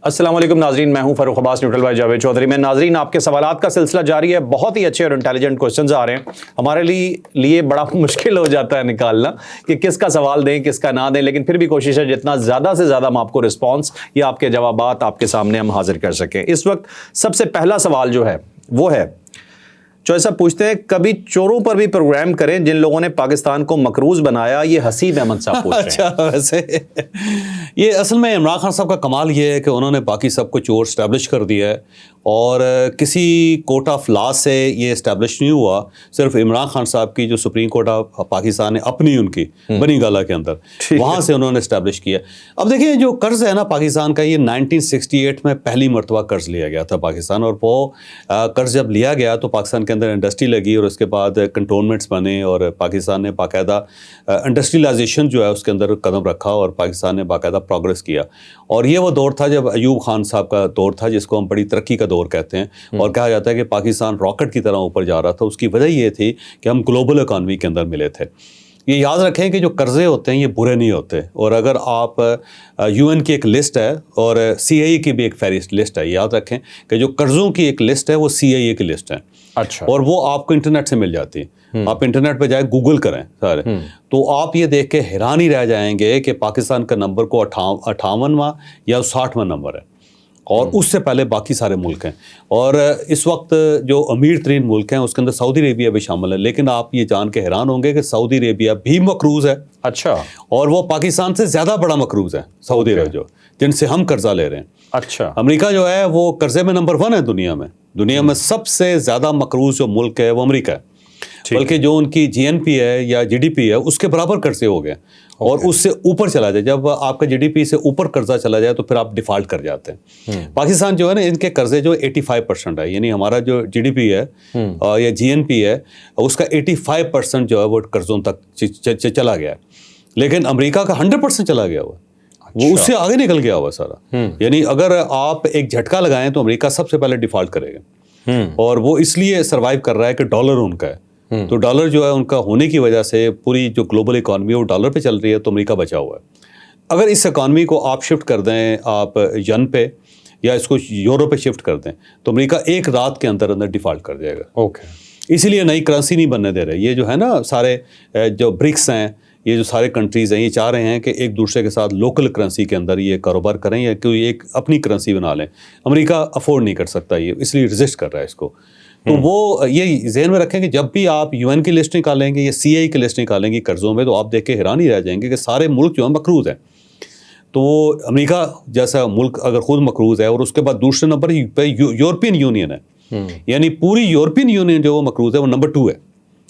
السلام علیکم ناظرین، میں ہوں فاروق عباس نیوٹرل بائی جاوید چودھری میں۔ ناظرین، آپ کے سوالات کا سلسلہ جاری ہے، بہت ہی اچھے اور انٹیلیجنٹ کوسچنز آ رہے ہیں۔ ہمارے لیے بڑا مشکل ہو جاتا ہے نکالنا کہ کس کا سوال دیں کس کا نہ دیں، لیکن پھر بھی کوشش ہے جتنا زیادہ سے زیادہ ہم آپ کو رسپانس یا آپ کے جوابات آپ کے سامنے ہم حاضر کر سکیں۔ اس وقت سب سے پہلا سوال جو ہے وہ ہے، چوہے صاحب پوچھتے ہیں کبھی چوروں پر بھی پروگرام کریں جن لوگوں نے پاکستان کو مقروض بنایا۔ یہ حسیب احمد صاحب پوچھ رہے ہیں۔ اچھا، ویسے یہ اصل میں عمران خان صاحب کا کمال یہ ہے کہ انہوں نے باقی سب کو چور اسٹیبلش کر دیا ہے، اور کسی کورٹ آف لا سے یہ اسٹیبلش نہیں ہوا، صرف عمران خان صاحب کی جو سپریم کورٹ آف پاکستان ہے اپنی ان کی بنی گالہ کے اندر، وہاں سے انہوں نے اسٹیبلش کیا۔ اب دیکھیں جو قرض ہے نا پاکستان کا، یہ 1968 میں پہلی مرتبہ قرض لیا گیا تھا پاکستان، اور وہ قرض جب لیا گیا تو پاکستان کے اندر انڈسٹری لگی، اور اس کے بعد کنٹونمنٹس بنے، اور پاکستان نے باقاعدہ انڈسٹریلائزیشن جو ہے اس کے اندر قدم رکھا، اور پاکستان نے باقاعدہ پروگریس کیا۔ اور یہ وہ دور تھا جب ایوب خان صاحب کا دور تھا، جس کو ہم بڑی ترقی کا دور کہتے ہیں، اور کہا جاتا ہے کہ پاکستان راکٹ کی طرح اوپر جا رہا تھا۔ اس کی وجہ یہ تھی کہ ہم گلوبل اکانومی کے اندر ملے تھے۔ یہ یاد رکھیں کہ جو قرضے ہوتے ہیں یہ برے نہیں ہوتے، اور اگر آپ یو این کی ایک لسٹ ہے اور سی آئی اے کی بھی ایک فہرست لسٹ ہے، یاد رکھیں کہ جو قرضوں کی ایک لسٹ ہے وہ سی آئی اے کی لسٹ ہے، اچھا، اور اور وہ آپ کو انٹرنیٹ سے مل جاتی ہے۔ آپ انٹرنیٹ پہ جائیں، گوگل کریں سارے، تو آپ یہ دیکھ کے حیران ہی رہ جائیں گے کہ پاکستان کا نمبر کو 58واں یا 60واں نمبر ہے، اور اس سے پہلے باقی سارے ملک ہیں، اور اس وقت جو امیر ترین ملک ہیں اس کے اندر سعودی عربیہ بھی شامل ہے۔ لیکن آپ یہ جان کے حیران ہوں گے کہ سعودی عربیہ بھی مقروض ہے، اچھا، اور وہ پاکستان سے زیادہ بڑا مقروض ہے سعودی عربیہ جو جن سے ہم قرضہ لے رہے ہیں۔ اچھا، امریکہ جو ہے وہ قرضے میں نمبر 1 ہے دنیا میں سب سے زیادہ مقروض جو ملک ہے وہ امریکہ ہے، بلکہ جو ان کی جی این پی ہے یا جی ڈی پی ہے اس کے برابر قرضے ہو گئے، اور اس سے اوپر چلا جائے، جب آپ کا جی ڈی پی سے اوپر قرضہ چلا جائے تو پھر آپ ڈیفالٹ کر جاتے ہیں۔ پاکستان جو ہے نا، ان کے قرضے جو 85% ہے، یعنی ہمارا جو جی ڈی پی ہے یا جی این پی ہے اس کا 85% جو ہے وہ قرضوں تک چلا گیا ہے، لیکن امریکہ کا 100% چلا گیا ہوا، وہ اس سے آگے نکل گیا ہوا سارا۔ یعنی اگر آپ ایک جھٹکا لگائیں تو امریکہ سب سے پہلے ڈیفالٹ کرے گا، اور وہ اس لیے سروائیو کر رہا ہے کہ ڈالر ان کا ہے، تو ڈالر جو ہے ان کا ہونے کی وجہ سے پوری جو گلوبل اکانومی ہے وہ ڈالر پہ چل رہی ہے، تو امریکہ بچا ہوا ہے۔ اگر اس اکانومی کو آپ شفٹ کر دیں آپ ین پہ یا اس کو یورو پہ شفٹ کر دیں تو امریکہ ایک رات کے اندر ڈیفالٹ کر جائے گا۔ اوکے، اسی لیے نئی کرنسی نہیں بننے دے رہے۔ یہ جو ہے نا سارے جو برکس ہیں، یہ جو سارے کنٹریز ہیں، یہ چاہ رہے ہیں کہ ایک دوسرے کے ساتھ لوکل کرنسی کے اندر یہ کاروبار کریں یا کوئی ایک اپنی کرنسی بنا لیں۔ امریکہ افورڈ نہیں کر سکتا یہ، اس لیے ریزسٹ کر رہا ہے اس کو۔ تو وہ یہ ذہن میں رکھیں کہ جب بھی آپ یو این کی لسٹ نکالیں گے یا سی آئی کی لسٹ نکالیں گے قرضوں میں، تو آپ دیکھ کے حیران ہی رہ جائیں گے کہ سارے ملک جو ہیں مقروض ہیں۔ تو امریکہ جیسا ملک اگر خود مقروض ہے، اور اس کے بعد دوسرے نمبر پہ یورپین یونین ہے، یعنی پوری یورپین یونین جو وہ مقروض ہے وہ نمبر 2 ہے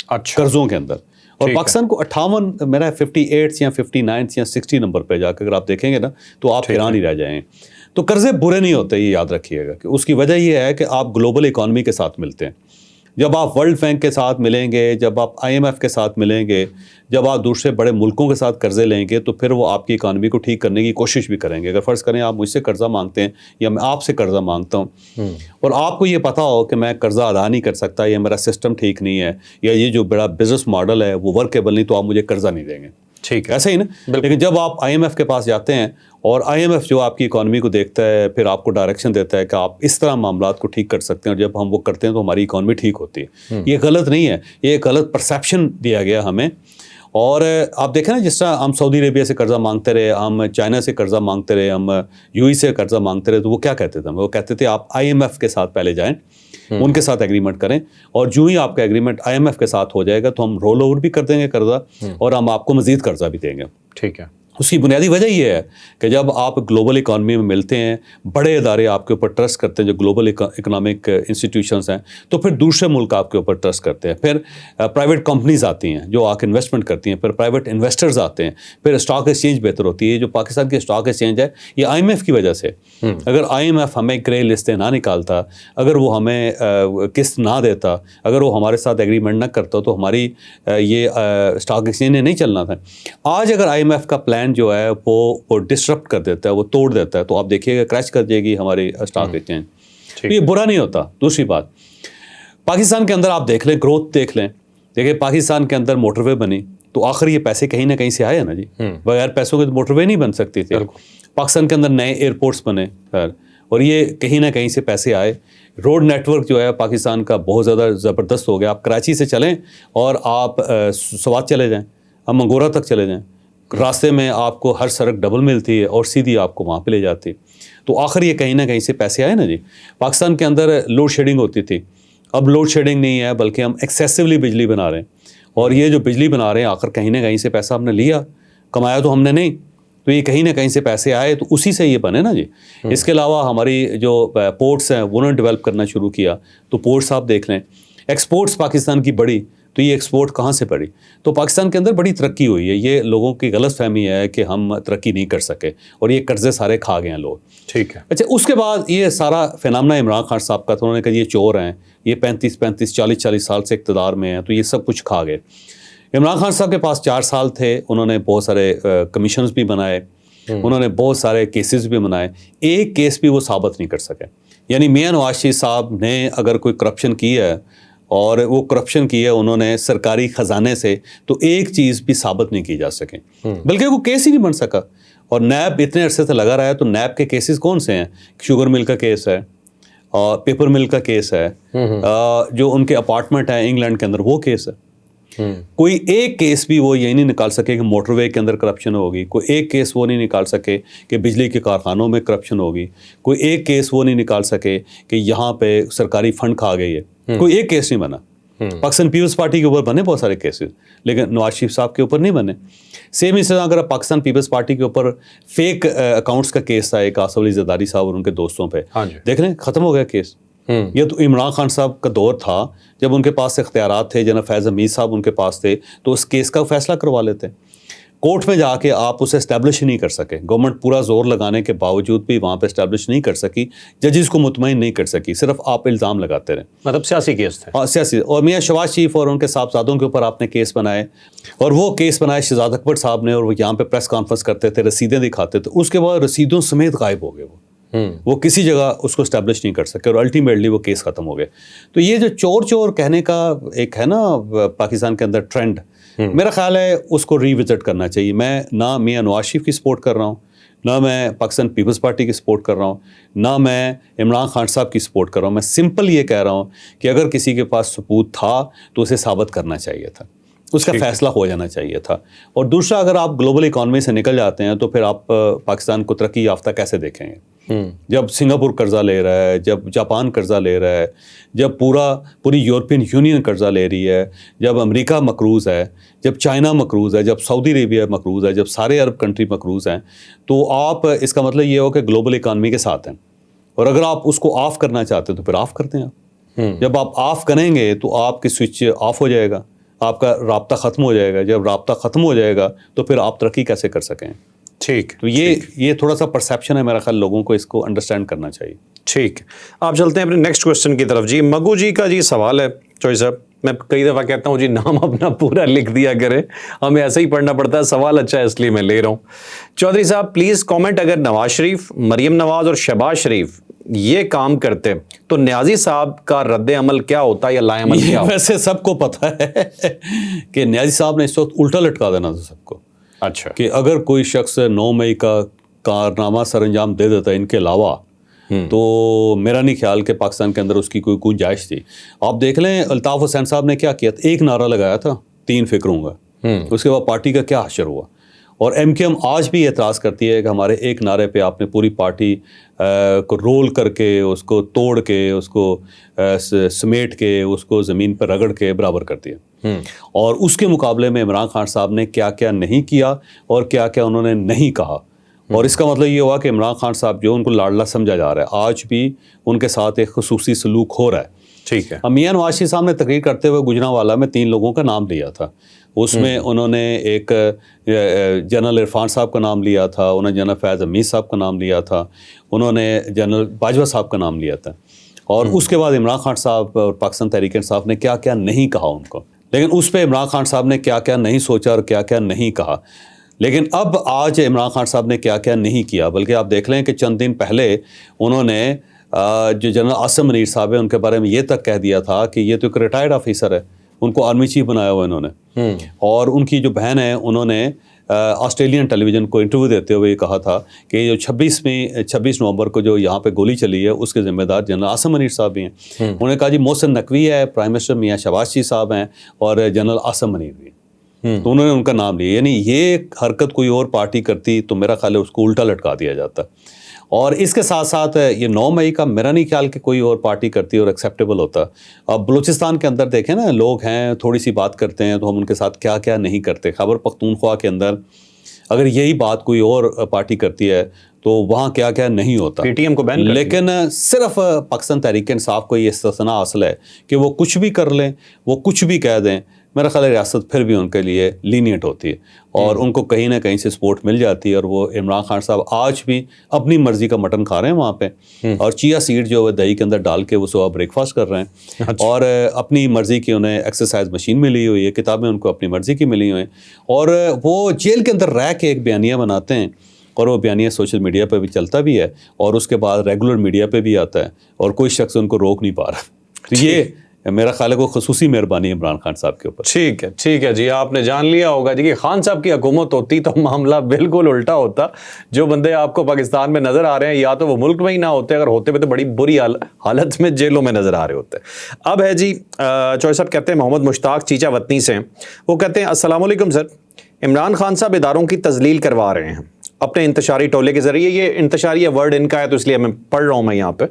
اچھا، قرضوں کے اندر، اور پاکستان کو 58 میرا 58 یا 59 یا 60 نمبر پہ جا کے اگر آپ دیکھیں گے نا تو آپ حیران ہی رہ جائیں گے۔ تو قرضے برے نہیں ہوتے، یہ یاد رکھیے گا کہ اس کی وجہ یہ ہے کہ آپ گلوبل اکانومی کے ساتھ ملتے ہیں۔ جب آپ ورلڈ بینک کے ساتھ ملیں گے، جب آپ آئی ایم ایف کے ساتھ ملیں گے، جب آپ دوسرے بڑے ملکوں کے ساتھ قرضے لیں گے، تو پھر وہ آپ کی اکانومی کو ٹھیک کرنے کی کوشش بھی کریں گے۔ اگر فرض کریں آپ مجھ سے قرضہ مانگتے ہیں یا میں آپ سے قرضہ مانگتا ہوں، اور آپ کو یہ پتہ ہو کہ میں قرضہ ادا نہیں کر سکتا، یا میرا سسٹم ٹھیک نہیں ہے، یا یہ جو بڑا بزنس ماڈل ہے وہ ورکیبل نہیں، تو آپ مجھے قرضہ نہیں دیں گے، ٹھیک ہے، ایسا ہی نا۔ لیکن جب آپ آئی ایم ایف کے پاس جاتے ہیں، اور آئی ایم ایف جو آپ کی اکانومی کو دیکھتا ہے، پھر آپ کو ڈائریکشن دیتا ہے کہ آپ اس طرح معاملات کو ٹھیک کر سکتے ہیں، اور جب ہم وہ کرتے ہیں تو ہماری اکانومی ٹھیک ہوتی ہے۔ یہ غلط نہیں ہے، یہ ایک غلط پرسیپشن دیا گیا ہمیں۔ اور آپ دیکھیں نا، جس طرح ہم سعودی عربیہ سے قرضہ مانگتے رہے، ہم چائنا سے قرضہ مانگتے رہے، ہم یو ای سے قرضہ مانگتے رہے، تو وہ کیا کہتے تھے؟ وہ کہتے تھے آپ آئی ایم ایف کے ساتھ پہلے جائیں، ان کے ساتھ ایگریمنٹ کریں، اور جو ہی آپ کا ایگریمنٹ آئی ایم ایف کے ساتھ ہو جائے گا تو ہم رول اوور بھی کر دیں گے قرضہ، اور ہم آپ کو مزید قرضہ بھی دیں گے۔ ٹھیک ہے۔ اس کی بنیادی وجہ یہ ہے کہ جب آپ گلوبل اکانومی میں ملتے ہیں، بڑے ادارے آپ کے اوپر ٹرسٹ کرتے ہیں، جو گلوبل اکنامک انسٹیٹیوشنز ہیں، تو پھر دوسرے ملک آپ کے اوپر ٹرسٹ کرتے ہیں، پھر پرائیویٹ کمپنیز آتی ہیں جو آ کے انویسٹمنٹ کرتی ہیں، پھر پرائیویٹ انویسٹرز آتے ہیں، پھر اسٹاک ایکسچینج بہتر ہوتی ہے۔ جو پاکستان کی اسٹاک ایکسچینج ہے یہ آئی ایم ایف کی وجہ سے، اگر آئی ایم ایف ہمیں گرے لسٹیں نہ نکالتا، اگر وہ ہمیں قسط نہ دیتا، اگر وہ ہمارے ساتھ ایگریمنٹ نہ کرتا، تو ہماری یہ اسٹاک ایکسچینج نے نہیں چلنا تھا۔ آج اگر آئی ایم ایف کا پلان جو ہے وہ ڈسٹرپٹ کر دیتا ہے، وہ توڑ دیتا ہے، تو آپ دیکھیے گا کریش کر جائے گی ہماری اسٹاک ایکسچینج۔ یہ برا نہیں ہوتا۔ دوسری بات، پاکستان کے اندر آپ دیکھ لیں، گروتھ دیکھ لیں، دیکھیں پاکستان کے اندر موٹر وے بنی تو آخر یہ پیسے کہیں نہ کہیں سے آئے نا جی، بغیر پیسوں کے تو موٹر وے نہیں بن سکتی تھی۔ پاکستان کے اندر نئے ایئرپورٹس بنے، اور یہ کہیں نہ کہیں سے پیسے آئے. روڈ نیٹ ورک جو ہے پاکستان کا بہت زیادہ زبردست ہو گیا. آپ کراچی سے چلیں اور آپ سوات چلے جائیں, آپ منگورا تک چلے جائیں, راستے میں آپ کو ہر سڑک ڈبل ملتی ہے اور سیدھی آپ کو وہاں پہ لے جاتی. تو آخر یہ کہیں نہ کہیں سے پیسے آئے نا جی. پاکستان کے اندر لوڈ شیڈنگ ہوتی تھی, اب لوڈ شیڈنگ نہیں ہے بلکہ ہم ایکسیسولی بجلی بنا رہے ہیں. اور یہ جو بجلی بنا رہے ہیں آخر کہیں نہ کہیں سے پیسہ ہم نے لیا, کمایا تو ہم نے نہیں, تو یہ کہیں نہ کہیں سے پیسے آئے تو اسی سے یہ بنے نا جی. اس کے علاوہ ہماری جو پورٹس ہیں وہ نے ڈیولپ کرنا شروع کیا, تو پورٹس آپ دیکھ لیں, ایکسپورٹس پاکستان کی بڑی, تو یہ ایکسپورٹ کہاں سے پڑی؟ تو پاکستان کے اندر بڑی ترقی ہوئی ہے. یہ لوگوں کی غلط فہمی ہے کہ ہم ترقی نہیں کر سکے اور یہ قرضے سارے کھا گئے ہیں لوگ. ٹھیک ہے. اچھا, اس کے بعد یہ سارا فینامنا عمران خان صاحب کا, تو انہوں نے کہا یہ چور ہیں, یہ 40 سال سے اقتدار میں ہیں, تو یہ سب کچھ کھا گئے. عمران خان صاحب کے پاس 4 سال تھے, انہوں نے بہت سارے کمیشنز بھی بنائے, انہوں نے بہت سارے کیسز بھی بنائے, ایک کیس بھی وہ ثابت نہیں کر سکے. یعنی میاں نواز شریف صاحب نے اگر کوئی کرپشن کی ہے اور وہ کرپشن کی ہے انہوں نے سرکاری خزانے سے, تو ایک چیز بھی ثابت نہیں کی جا سکے, بلکہ وہ کیس ہی نہیں بن سکا. اور نیب اتنے عرصے سے لگا رہا ہے, تو نیب کے کیسز کون سے ہیں؟ شوگر مل کا کیس ہے, اور پیپر مل کا کیس ہے, جو ان کے اپارٹمنٹ ہیں انگلینڈ کے اندر وہ کیس ہے. کوئی ایک کیس بھی وہ یہی نہیں نکال سکے کہ موٹر وے کے اندر کرپشن ہوگی, کوئی ایک کیس وہ نہیں نکال سکے کہ بجلی کے کارخانوں میں کرپشن ہوگی, کوئی ایک کیس وہ نہیں نکال سکے کہ یہاں پہ سرکاری فنڈ کھا گئی ہے. کوئی ایک کیس نہیں بنا. پاکستان پیپلز پارٹی کے اوپر بنے بہت سارے کیسز, لیکن نواز شریف صاحب کے اوپر نہیں بنے. سیم اس طرح اگر پاکستان پیپلز پارٹی کے اوپر فیک اکاؤنٹس کا کیس تھا ایک آصف علی زرداری صاحب اور ان کے دوستوں پہ, دیکھ لیں ختم ہو گیا کیس. یہ تو عمران خان صاحب کا دور تھا جب ان کے پاس اختیارات تھے, جناب فیض حمید صاحب ان کے پاس تھے, تو اس کیس کا فیصلہ کروا لیتے. کورٹ میں جا کے آپ اسے اسٹیبلش ہی نہیں کر سکے. گورنمنٹ پورا زور لگانے کے باوجود بھی وہاں پہ اسٹیبلش نہیں کر سکی, ججز کو مطمئن نہیں کر سکی, صرف آپ الزام لگاتے رہے. مطلب سیاسی کیس تھے. سیاسی. اور میاں شہباز شریف اور ان کے صاحبزادوں کے اوپر آپ نے کیس بنائے, اور وہ کیس بنائے شہزاد اکبر صاحب نے, اور وہ یہاں پہ پریس کانفرنس کرتے تھے, رسیدیں دکھاتے تھے, اس کے بعد رسیدوں سمیت غائب ہو گئے. وہ کسی جگہ اس کو اسٹیبلش نہیں کر سکے, اور الٹیمیٹلی وہ کیس ختم ہو گئے. تو یہ جو چور چور کہنے کا ایک ہے نا پاکستان کے اندر ٹرینڈ, میرا خیال ہے اس کو ری وزٹ کرنا چاہیے. میں نہ میاں نواز شریف کی سپورٹ کر رہا ہوں, نہ میں پاکستان پیپلز پارٹی کی سپورٹ کر رہا ہوں, نہ میں عمران خان صاحب کی سپورٹ کر رہا ہوں. میں سمپل یہ کہہ رہا ہوں کہ اگر کسی کے پاس ثبوت تھا تو اسے ثابت کرنا چاہیے تھا, اس کا فیصلہ ہو جانا چاہیے تھا. اور دوسرا, اگر آپ گلوبل اکانومی سے نکل جاتے ہیں تو پھر آپ پاکستان کو ترقی یافتہ کیسے دیکھیں گے؟ جب سنگاپور قرضہ لے رہا ہے, جب جاپان قرضہ لے رہا ہے, جب پوری یورپین یونین قرضہ لے رہی ہے, جب امریکہ مقروض ہے, جب چائنا مقروض ہے, جب سعودی عربیہ مقروض ہے, جب سارے عرب کنٹری مقروض ہیں, تو آپ اس کا مطلب یہ ہو کہ گلوبل اکانومی کے ساتھ ہیں. اور اگر آپ اس کو آف کرنا چاہتے ہیں تو پھر آف کرتے ہیں آپ. جب آپ آف کریں گے تو آپ کی سوئچ آف ہو جائے گا, آپ کا رابطہ ختم ہو جائے گا. جب رابطہ ختم ہو جائے گا تو پھر آپ ترقی کیسے کر سکیں؟ ٹھیک. تو یہ تھوڑا سا پرسیپشن ہے میرا خیال, لوگوں کو اس کو انڈرسٹینڈ کرنا چاہیے. ٹھیک, آپ چلتے ہیں اپنے نیکسٹ کوشچن کی طرف. جی مگو جی کا جی سوال ہے. چوئی صاحب, میں کئی دفعہ کہتا ہوں جی نام اپنا پورا لکھ دیا کریں, ہمیں ایسے ہی پڑھنا پڑتا ہے, سوال اچھا ہے اس لیے میں لے رہا ہوں. چودھری صاحب پلیز کامنٹ, اگر نواز شریف, مریم نواز اور شہباز شریف یہ کام کرتے تو نیازی صاحب کا رد عمل کیا ہوتا یا لا عمل کیا ہوتا؟ ویسے سب کو پتہ ہے کہ نیازی صاحب نے اس وقت الٹا لٹکا دینا تھا سب کو. اچھا, کہ اگر کوئی شخص 9 مئی کا کارنامہ سر انجام دے دیتا ہے ان کے علاوہ, تو میرا نہیں خیال کہ پاکستان کے اندر اس کی کوئی گنجائش تھی. آپ دیکھ لیں الطاف حسین صاحب نے کیا کیا تھا, ایک نعرہ لگایا تھا 3 فکروں کا, اس کے بعد پارٹی کا کیا حشر ہوا. اور ایم کیو ایم آج بھی اعتراض کرتی ہے کہ ہمارے ایک نعرے پہ آپ نے پوری پارٹی کو رول کر کے, اس کو توڑ کے, اس کو سمیٹ کے, اس کو زمین پر رگڑ کے برابر کر دیا. اور اس کے مقابلے میں عمران خان صاحب نے کیا کیا نہیں کیا اور کیا کیا انہوں نے نہیں کہا. اور اس کا مطلب یہ ہوا کہ عمران خان صاحب جو ان کو لاڈلا سمجھا جا رہا ہے, آج بھی ان کے ساتھ ایک خصوصی سلوک ہو رہا ہے. ٹھیک ہے. میاں نواز شریف صاحب نے تقریر کرتے ہوئے گجرانوالہ میں 3 لوگوں کا نام لیا تھا. اس میں انہوں نے ایک جنرل عرفان صاحب کا نام لیا تھا, انہوں نے جنرل فیض حمید صاحب کا نام لیا تھا, انہوں نے جنرل باجوہ صاحب کا نام لیا تھا. اور اس کے بعد عمران خان صاحب اور پاکستان تحریک انصاف نے کیا کیا نہیں کہا ان کو, لیکن اس پہ عمران خان صاحب نے کیا کیا نہیں سوچا اور کیا کیا نہیں کہا. لیکن اب آج عمران خان صاحب نے کیا کیا نہیں کیا, بلکہ آپ دیکھ لیں کہ چند دن پہلے انہوں نے جو جنرل عاصم منیر صاحب ہیں ان کے بارے میں یہ تک کہہ دیا تھا کہ یہ تو ایک ریٹائرڈ آفیسر ہے, ان کو آرمی چیف بنایا ہوا انہوں نے. اور ان کی جو بہن ہے انہوں نے آسٹریلین ٹیلی ویژن کو انٹرویو دیتے ہوئے یہ کہا تھا کہ جو 26 نومبر کو جو یہاں پہ گولی چلی ہے اس کے ذمہ دار جنرل عاصم منیر صاحب بھی ہیں. انہوں نے کہا جی محسن نقوی ہے, پرائم منسٹر میاں شہباز شریف صاحب ہیں, اور جنرل عاصم منیر بھی ہیں. تو انہوں نے ان کا نام لیا. یعنی یہ حرکت کوئی اور پارٹی کرتی تو میرا خیال ہے اس کو الٹا لٹکا دیا جاتا. اور اس کے ساتھ ساتھ یہ 9 مئی کا میرا نہیں خیال کہ کوئی اور پارٹی کرتی اور ایکسیپٹیبل ہوتا. اب بلوچستان کے اندر دیکھیں نا, لوگ ہیں تھوڑی سی بات کرتے ہیں تو ہم ان کے ساتھ کیا کیا نہیں کرتے. خیبر پختونخوا کے اندر اگر یہی بات کوئی اور پارٹی کرتی ہے تو وہاں کیا کیا نہیں ہوتا. پی ٹی ایم کو بین کر دیا. لیکن صرف پاکستان تحریک انصاف کو یہ استثناء حاصل ہے کہ وہ کچھ بھی کر لیں, وہ کچھ بھی کہہ دیں, میرا خیال ہے ریاست پھر بھی ان کے لیے لینیٹ ہوتی ہے اور ان کو کہیں نہ کہیں سے سپورٹ مل جاتی ہے. اور وہ عمران خان صاحب آج بھی اپنی مرضی کا مٹن کھا رہے ہیں وہاں پہ, اور چیا سیڈ جو ہے دہی کے اندر ڈال کے وہ صبح بریک فاسٹ کر رہے ہیں. اور اپنی مرضی کی انہیں ایکسرسائز مشین ملی ہوئی ہے, کتابیں ان کو اپنی مرضی کی ملی ہوئی ہیں, اور وہ جیل کے اندر رہ کے ایک بیانیہ بناتے ہیں, اور وہ بیانیہ سوشل میڈیا پہ بھی چلتا بھی ہے اور اس کے بعد ریگولر میڈیا پہ بھی آتا ہے, اور کوئی شخص ان کو روک نہیں پا رہا. تو یہ میرا خیال ہے کوئی خصوصی مہربانی عمران خان صاحب کے اوپر. ٹھیک ہے جی, آپ نے جان لیا ہوگا جی کہ خان صاحب کی حکومت ہوتی تو معاملہ بالکل الٹا ہوتا. جو بندے آپ کو پاکستان میں نظر آ رہے ہیں یا تو وہ ملک میں ہی نہ ہوتے, اگر ہوتے بھی تو بڑی بری حالت میں جیلوں میں نظر آ رہے ہوتے. اب ہے جی چوہے صاحب کہتے ہیں, محمد مشتاق چیچا وطنی سے, وہ کہتے ہیں السلام علیکم سر, عمران خان صاحب اداروں کی تذلیل کروا رہے ہیں اپنے انتشاری ٹولے کے ذریعے. یہ انتشاری ورڈ ان کا ہے تو اس لیے میں پڑھ رہا ہوں میں یہاں پہ.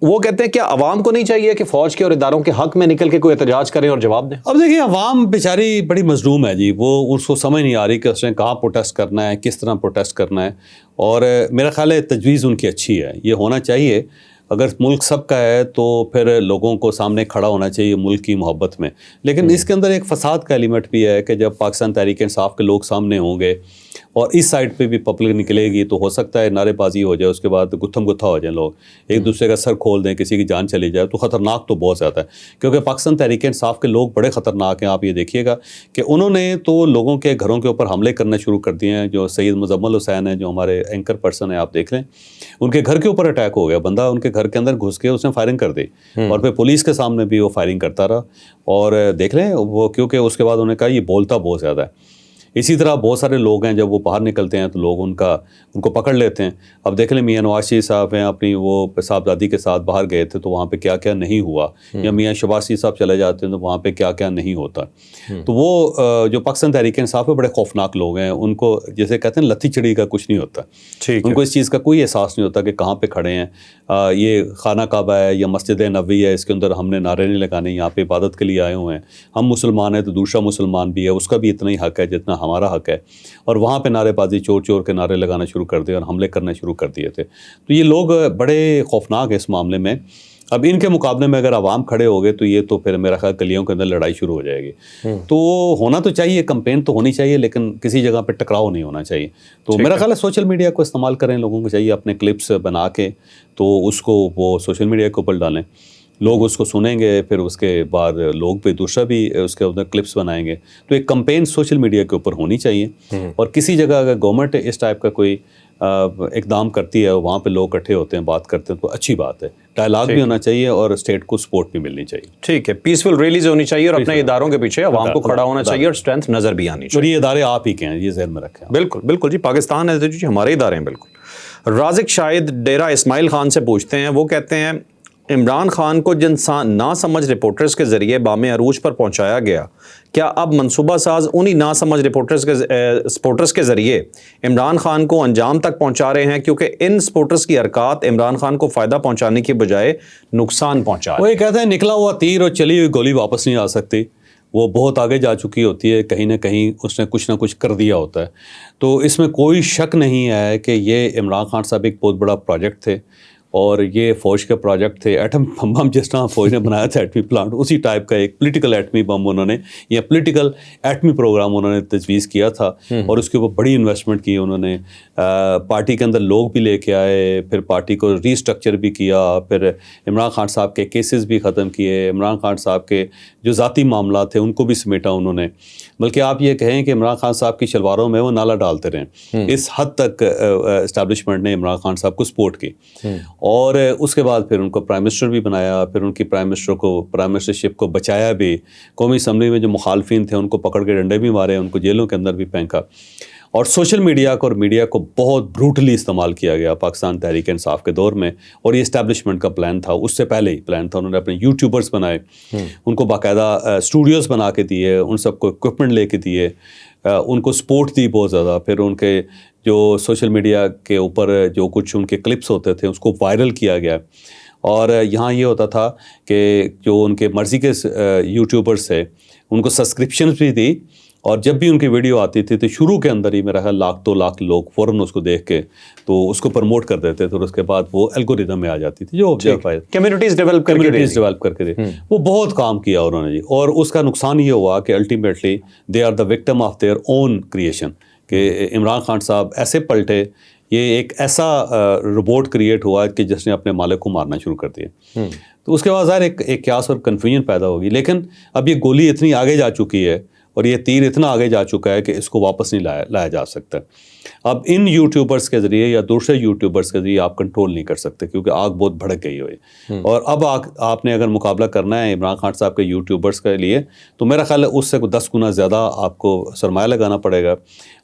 وہ کہتے ہیں کیا عوام کو نہیں چاہیے کہ فوج کے اور اداروں کے حق میں نکل کے کوئی احتجاج کریں اور جواب دیں؟ اب دیکھیں عوام بیچاری بڑی مظلوم ہے جی, وہ اس کو سمجھ نہیں آ رہی کہ اس نے کہاں پروٹیسٹ کرنا ہے, کس طرح پروٹیسٹ کرنا ہے. اور میرا خیال ہے تجویز ان کی اچھی ہے, یہ ہونا چاہیے. اگر ملک سب کا ہے تو پھر لوگوں کو سامنے کھڑا ہونا چاہیے ملک کی محبت میں. لیکن اس کے اندر ایک فساد کا ایلیمنٹ بھی ہے کہ جب پاکستان تحریک انصاف کے لوگ سامنے ہوں گے اور اس سائڈ پہ بھی پبلک نکلے گی تو ہو سکتا ہے نعرے بازی ہو جائے, اس کے بعد گتھم گتھا ہو جائیں, لوگ ایک دوسرے کا سر کھول دیں, کسی کی جان چلی جائے. تو خطرناک تو بہت زیادہ ہے, کیونکہ پاکستان تحریک انصاف کے لوگ بڑے خطرناک ہیں. آپ یہ دیکھیے گا کہ انہوں نے تو لوگوں کے گھروں کے اوپر حملے کرنا شروع کر دیے ہیں. جو سید مزمل حسین ہیں جو ہمارے اینکر پرسن ہیں, آپ دیکھ لیں ان کے گھر کے اوپر اٹیک ہو گیا. بندہ ان کے گھر کے اندر گھس کے اس نے فائرنگ کر دی, اور پھر پولیس کے سامنے بھی وہ فائرنگ کرتا رہا. اور دیکھ لیں وہ, کیونکہ اس کے بعد انہوں نے کہا یہ بولتا بہت زیادہ ہے. اسی طرح بہت سارے لوگ ہیں جب وہ باہر نکلتے ہیں تو لوگ ان کو پکڑ لیتے ہیں. اب دیکھ لیں میاں نواز شریف صاحب ہیں اپنی وہ صاحبزادی کے ساتھ باہر گئے تھے تو وہاں پہ کیا کیا نہیں ہوا, یا میاں شہباز شریف صاحب چلے جاتے ہیں تو وہاں پہ کیا کیا نہیں ہوتا. تو وہ جو پاکستان تحریک انصاف ہے بڑے خوفناک لوگ ہیں, ان کو جیسے کہتے ہیں لتھی چڑی کا کچھ نہیں ہوتا. ان کو اس چیز کا کوئی احساس نہیں ہوتا کہ کہاں پہ کھڑے ہیں. یہ خانہ کعبہ ہے یا مسجد نبوی ہے, اس کے اندر ہم نے نعرے نہیں لگانے, یہاں پہ عبادت کے لیے آئے ہوئے ہیں. ہم مسلمان ہیں تو دوسرا مسلمان بھی ہے, اس کا بھی اتنا ہی حق ہے جتنا ہمارا حق ہے. اور وہاں پہ نعرے بازی چور چور کے نعرے لگانا شروع کر دیے اور حملے کرنا شروع کر دیے تھے. تو یہ لوگ بڑے خوفناک ہیں اس معاملے میں. اب ان کے مقابلے میں اگر عوام کھڑے ہو گئے تو یہ تو پھر میرا خیال گلیوں کے اندر لڑائی شروع ہو جائے گی. تو ہونا تو چاہیے, کمپین تو ہونی چاہیے, لیکن کسی جگہ پہ ٹکراؤ نہیں ہونا چاہیے. تو میرا خیال ہے سوشل میڈیا کو استعمال کریں, لوگوں کو چاہیے اپنے کلپس بنا کے تو اس کو وہ سوشل میڈیا کے اوپر ڈالیں. لوگ اس کو سنیں گے, پھر اس کے بعد لوگ بھی دوسرا بھی اس کے اندر کلپس بنائیں گے. تو ایک کمپین سوشل میڈیا کے اوپر ہونی چاہیے. اور کسی جگہ اگر گورنمنٹ اس ٹائپ کا کوئی اقدام کرتی ہے, وہاں پہ لوگ اکٹھے ہوتے ہیں, بات کرتے ہیں, تو اچھی بات ہے. ڈائلاگ بھی ہونا چاہیے اور اسٹیٹ کو سپورٹ بھی ملنی چاہیے. ٹھیک ہے, پیسفل ریلیز ہونی چاہیے اور اپنے اداروں کے پیچھے عوام کو کھڑا ہونا چاہیے اور اسٹرینتھ نظر بھی آنی چاہیے. اور یہ ادارے آپ ہی کے ہیں, یہ ذہن میں رکھیں. بالکل بالکل جی, پاکستان ہے جی, ہمارے ادارے ہیں بالکل. رازق شاہد ڈیرہ اسماعیل خان سے پوچھتے ہیں, وہ کہتے ہیں عمران خان کو جن ناسمجھ رپورٹرز کے ذریعے بام عروج پر پہنچایا گیا, کیا اب منصوبہ ساز انہی ناسمجھ سپورٹرز کے ذریعے عمران خان کو انجام تک پہنچا رہے ہیں, کیونکہ ان سپورٹرز کی حرکات عمران خان کو فائدہ پہنچانے کی بجائے نقصان پہنچا رہے ہیں. وہ یہ کہتے ہیں نکلا ہوا تیر اور چلی ہوئی گولی واپس نہیں آ سکتی, وہ بہت آگے جا چکی ہوتی ہے, کہیں نہ کہیں اس نے کچھ نہ کچھ کر دیا ہوتا ہے. تو اس میں کوئی شک نہیں ہے کہ یہ عمران خان صاحب ایک بہت بڑا پروجیکٹ تھے, اور یہ فوج کے پروجیکٹ تھے. ایٹم بم جس طرح فوج نے بنایا تھا ایٹمی پلانٹ, اسی ٹائپ کا ایک پولیٹیکل ایٹمی بم انہوں نے, یا پولیٹیکل ایٹمی پروگرام انہوں نے تجویز کیا تھا, اور اس کے اوپر بڑی انویسٹمنٹ کی انہوں نے. پارٹی کے اندر لوگ بھی لے کے آئے, پھر پارٹی کو ری اسٹرکچر بھی کیا, پھر عمران خان صاحب کے کیسز بھی ختم کیے, عمران خان صاحب کے جو ذاتی معاملات تھے ان کو بھی سمیٹا انہوں نے. بلکہ آپ یہ کہیں کہ عمران خان صاحب کی شلواروں میں وہ نالا ڈالتے رہے. اس حد تک اسٹیبلشمنٹ نے عمران خان صاحب کو سپورٹ کی. اور اس کے بعد پھر ان کو پرائم منسٹر بھی بنایا, پھر ان کی پرائم منسٹرشپ کو بچایا بھی. قومی اسمبلی میں جو مخالفین تھے ان کو پکڑ کے ڈنڈے بھی مارے, ان کو جیلوں کے اندر بھی پھینکا. اور سوشل میڈیا کو اور میڈیا کو بہت بروٹلی استعمال کیا گیا پاکستان تحریک انصاف کے دور میں, اور یہ اسٹیبلشمنٹ کا پلان تھا, اس سے پہلے ہی پلان تھا. انہوں نے اپنے یوٹیوبرز بنائے, ان کو باقاعدہ اسٹوڈیوز بنا کے دیے, ان سب کو اکوپمنٹ لے کے دیے, ان کو سپورٹ دی بہت زیادہ. پھر ان کے جو سوشل میڈیا کے اوپر جو کچھ ان کے کلپس ہوتے تھے اس کو وائرل کیا گیا. اور یہاں یہ ہوتا تھا کہ جو ان کے مرضی کے یوٹیوبرز تھے ان کو سبسکرپشنز بھی دی, اور جب بھی ان کی ویڈیو آتی تھی تو شروع کے اندر ہی میرا خیال 1-2 لاکھ لوگ فوراً اس کو دیکھ کے تو اس کو پروموٹ کر دیتے تھے, اور اس کے بعد وہ الگوریدم میں آ جاتی تھی جو کمیونٹیز ڈیولپ کر کے دے. وہ بہت کام کیا انہوں نے جی, اور اس کا نقصان یہ ہوا کہ ultimately they are the victim of their own creation, کہ عمران خان صاحب ایسے پلٹے, یہ ایک ایسا روبوٹ کریٹ ہوا کہ جس نے اپنے مالک کو مارنا شروع کر دیا. تو اس کے بعد ظاہر ایک قیاس اور کنفیوژن پیدا ہوگی. لیکن اب یہ گولی اتنی آگے جا چکی ہے اور یہ تیر اتنا آگے جا چکا ہے کہ اس کو واپس نہیں لایا جا سکتا. اب ان یوٹیوبرز کے ذریعے یا دوسرے یوٹیوبرز کے ذریعے آپ کنٹرول نہیں کر سکتے, کیونکہ آگ بہت بھڑک گئی ہوئی. اور اب آپ نے اگر مقابلہ کرنا ہے عمران خان صاحب کے یوٹیوبرز کے لیے تو میرا خیال ہے اس سے 10 گنا زیادہ آپ کو سرمایہ لگانا پڑے گا,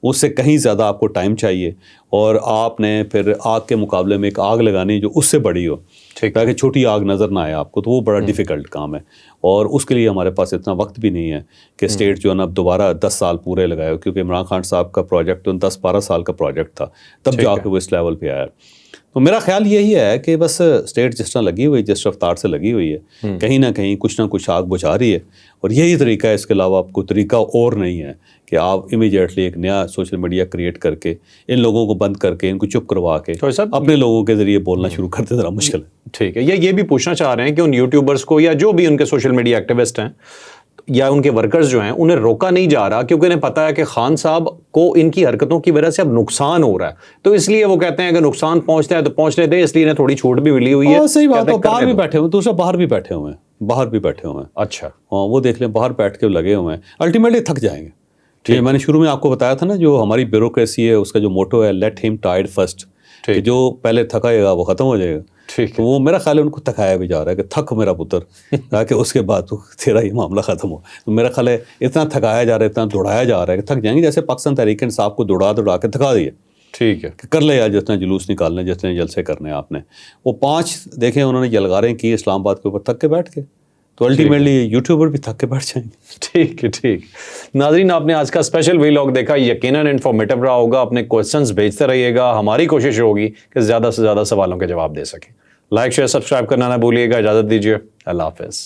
اس سے کہیں زیادہ آپ کو ٹائم چاہیے, اور آپ نے پھر آگ کے مقابلے میں ایک آگ لگانی جو اس سے بڑی ہو, تاکہ چھوٹی آگ نظر نہ آئے آپ کو, تو وہ بڑا ڈیفیکلٹ کام ہے. اور اس کے لیے ہمارے پاس اتنا وقت بھی نہیں ہے کہ اسٹیٹ جو ہے نا اب دوبارہ 10 سال پورے لگائے, کیونکہ عمران خان صاحب کا پروجیکٹ 10-12 سال کا پروجیکٹ تھا, تب جا کے وہ اس لیول پہ آیا. تو میرا خیال یہی ہے کہ بس اسٹیٹ جس طرح لگی ہوئی, جس رفتار سے لگی ہوئی ہے, کہیں نہ کہیں کچھ نہ کچھ آگ بجھا رہی ہے, اور یہی طریقہ ہے, اس کے علاوہ آپ کو طریقہ اور نہیں ہے کہ آپ امیڈیٹلی ایک نیا سوشل میڈیا کریٹ کر کے ان لوگوں کو بند کر کے ان کو چپ کروا کے اپنے لوگوں کے ذریعے بولنا شروع کرتے, ذرا مشکل ہے. ٹھیک ہے, یہ بھی پوچھنا چاہ رہے ہیں کہ ان یوٹیوبرز کو یا جو بھی ان کے سوشل میڈیا ایکٹیوسٹ ہیں یا ان کے ورکرز جو ہیں انہیں روکا نہیں جا رہا, کیونکہ انہیں پتا ہے کہ خان صاحب کو ان کی حرکتوں کی وجہ سے اب نقصان ہو رہا ہے, تو اس لیے وہ کہتے ہیں کہ نقصان پہنچتا ہے تو پہنچنے دیں, اس لیے انہیں تھوڑی چھوٹ بھی ملی ہوئی ہے. صحیح بات ہے, باہر بھی بیٹھے ہوئے, دوسرا باہر بھی بیٹھے ہوئے ہیں. اچھا, ہاں وہ دیکھ لیں, باہر بیٹھ کے لگے ہوئے ہیں, الٹیمیٹلی تھک جائیں گے. ٹھیک, میں نے شروع میں آپ کو بتایا تھا نا, جو ہماری بیوروکریسی ہے اس کا جو موٹو ہے لیٹ ہم ٹائرڈ فرسٹ, کہ جو پہلے تھکائے گا وہ ختم ہو جائے گا. تو وہ میرا خیال ہے ان کو تھکایا بھی جا رہا ہے کہ تھک میرا پتر, تاکہ اس کے بعد تیرا یہ معاملہ ختم ہو. تو میرا خیال ہے اتنا تھکایا جا رہا ہے, اتنا دوڑایا جا رہا ہے کہ تھک جائیں گے, جیسے پاکستان تحریک انصاف کو دوڑا کے تھکا دیا. ٹھیک ہے, کہ کر لے یار, جتنا جلوس نکالنے, جتنے جلسے کرنے آپ نے, وہ 5 دیکھیں انہوں نے یلغاریں کی اسلام آباد کے اوپر تھک کے بیٹھ کے, تو الٹیمیٹلی یوٹیوبر بھی تھک کے بیٹھ جائیں گے. ٹھیک ہے, ٹھیک. ناظرین, آپ نے آج کا اسپیشل ویلاگ دیکھا, یقیناً انفارمیٹیو رہا ہوگا. اپنے کویسچنز بھیجتے رہیے گا, ہماری کوشش ہوگی کہ زیادہ سے زیادہ سوالوں کے جواب دے سکیں. لائک شیئر سبسکرائب کرنا نہ بھولیے گا. اجازت دیجیے, اللہ حافظ.